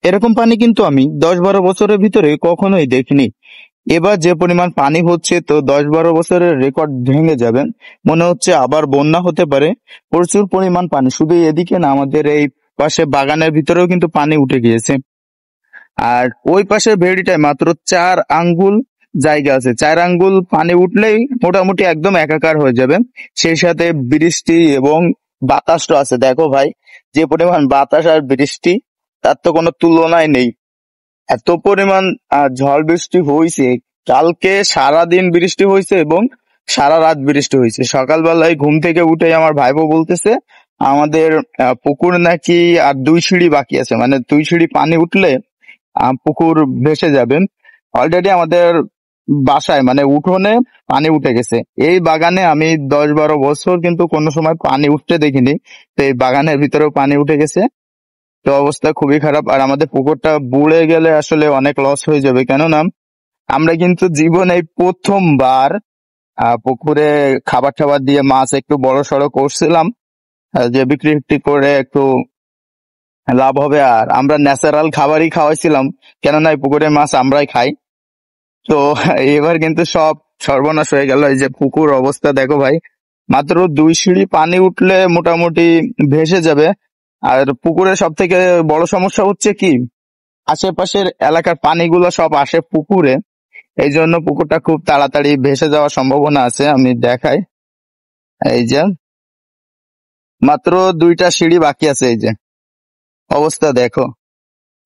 এরকম পানি কিন্তু আমি 10-12 বছরের ভিতরে কখনোই দেখিনি। এবার যে পরিমাণ পানি হচ্ছে, তো 10-12 বছরের রেকর্ড ভেঙে যাবে। মনে হচ্ছে আবার বন্যা হতে পারে। প্রচুর পরিমাণ পানি, শুধু এদিকে না, আমাদের এই পাশে বাগানের ভিতরেও কিন্তু পানি উঠে গিয়েছে। আর ওই পাশের ভেড়িটায় মাত্র 4 আঙ্গুল জায়গা আছে, 4 আঙ্গুল পানি উঠলেই মোটামুটি একদম একাকার হয়ে যাবে। সেই সাথে বৃষ্টি এবং বাতাসটা আছে, দেখো ভাই, যে পরিমাণ বাতাস আর বৃষ্টি, তার তো কোনো তুলনাই নেই। এত পরিমাণ ঝড় বৃষ্টি হয়েছে। কালকে সারাদিন বৃষ্টি হয়েছে এবং সারা রাত বৃষ্টি হয়েছে। সকালবেলায় ঘুম থেকে উঠে আমার ভাইপো বলতেছে আমাদের পুকুর নাকি আর 2 সিঁড়ি বাকি আছে, মানে 2 সিঁড়ি পানি উঠলে পুকুর ভেসে যাবে। অলরেডি আমাদের বাসায় মানে উঠোনে পানি উঠে গেছে। এই বাগানে আমি 10-12 বছর কিন্তু কোনো সময় পানি উঠতে দেখিনি, তো এই বাগানের ভিতরেও পানি উঠে গেছে। তো অবস্থা খুবই খারাপ। আর আমাদের পুকুরটা বুড়ে গেলে আসলে অনেক লস হয়ে যাবে, কেননা আমরা কিন্তু জীবনে এই প্রথমবার পুকুরে খাবার টাবার দিয়ে মাছ একটু বড় সড়ো করছিলাম, যে বিক্রি টিক্রি করে একটু লাভ হবে। আর আমরা ন্যাচারাল খাবারই খাওয়াইছিলাম, কেননা এই পুকুরের মাছ আমরাই খাই। তো এবার কিন্তু সব সর্বনাশ হয়ে গেল। এই যে পুকুর অবস্থা দেখো ভাই, মাত্র 2 সিঁড়ি পানি উঠলে মোটামুটি ভেসে যাবে। আর পুকুরের সব থেকে বড় সমস্যা হচ্ছে কি, আশেপাশের এলাকার পানিগুলো সব আসে পুকুরে। এই জন্য পুকুরটা খুব তাড়াতাড়ি ভেসে যাওয়ার সম্ভাবনা আছে। আমি দেখাই, এই যে মাত্র 2টা সিঁড়ি বাকি আছে, এই যে অবস্থা দেখো,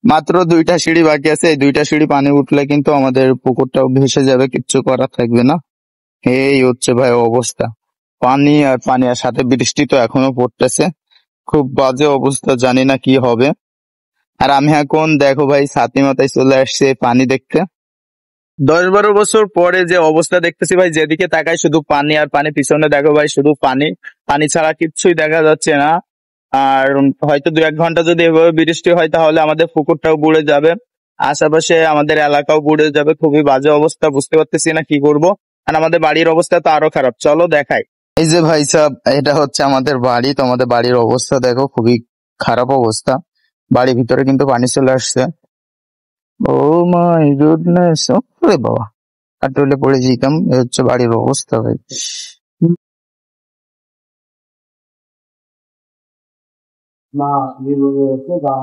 মাত্র 2টা সিঁড়ি বাকি আছে। এই 2টা সিঁড়ি পানি উঠলে কিন্তু আমাদের পুকুরটাও ভেসে যাবে, কিচ্ছু করার থাকবে না। এই হচ্ছে ভাই অবস্থা, পানি আর পানি, আর সাথে বৃষ্টি তো এখনো পড়তেছে। খুব বাজে অবস্থা, জানি না কি হবে। আর আমি এখন দেখো ভাই ছাতি মাথায় চলে আসছে এই পানি দেখতে। 10-12 বছর পরে যে অবস্থা দেখতেছি ভাই, যেদিকে তাকাই শুধু পানি আর পানি, পিছনে দেখো ভাই শুধু পানি, পানি ছাড়া কিচ্ছুই দেখা যাচ্ছে না। আর হয়তো 2-1 ঘন্টা যদি এভাবে বৃষ্টি হয় তাহলে আমাদের পুকুরটাও বুড়ে যাবে, আশেপাশে আমাদের এলাকাও বুড়ে যাবে। খুবই বাজে অবস্থা, বুঝতে পারতেছি না কি করব। আর আমাদের বাড়ির অবস্থা তো আরো খারাপ, চলো দেখাই। এই যে ভাই সাহেব, এটা হচ্ছে আমাদের বাড়ি। তো আমাদের বাড়ির অবস্থা দেখো, খুবই খারাপ অবস্থা। বাড়ির ভিতরে কিন্তু পানি চলে আসছে। ও মাই গুডনেস, ওরে বাবা, আর টলে পড়ে যেতাম। এ হচ্ছে বাড়ির অবস্থা ভাই। Ma, vivo io, che va,